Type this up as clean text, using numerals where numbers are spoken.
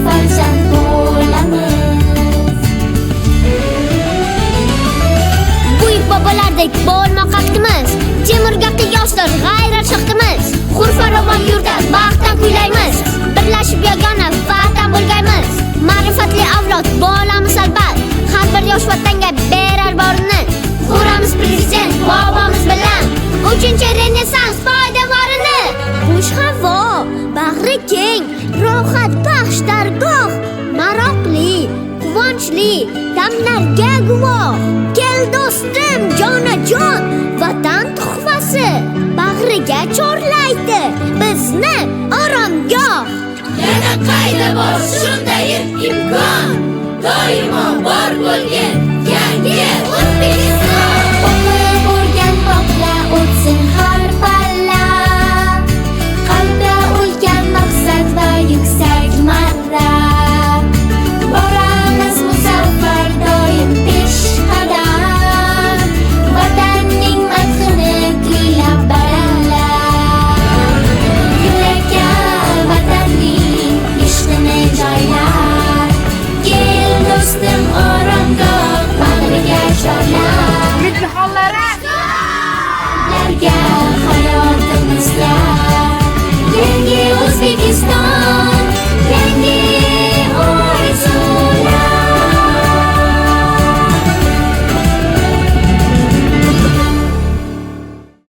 farzand bo'lamiz. Buyuk bobolardek bo'lmoq haqimiz. Temurga qiyosdir g'ayrat shaxtimiz. Xurfarovon yurtda baxtdan kuylaymiz. Birlashib yagona vatan bo'lgaymiz. Ma'rifatli avlod bo'lamiz albat. Har bir yosh vatanga berar borini. Quramiz prezident bobomiz bilan 3-renessans poydevorini. Xush havo, bag'ri keng, rohat baxsh dargoh, maroqli, quvonchli damlarga guvoh. Kel do'stim, jonajon, vatan tuhfasi bag'riga chorlaydi bizni oromgoh. Yana qayda bor shunday imkon, doimo bor bo'lgan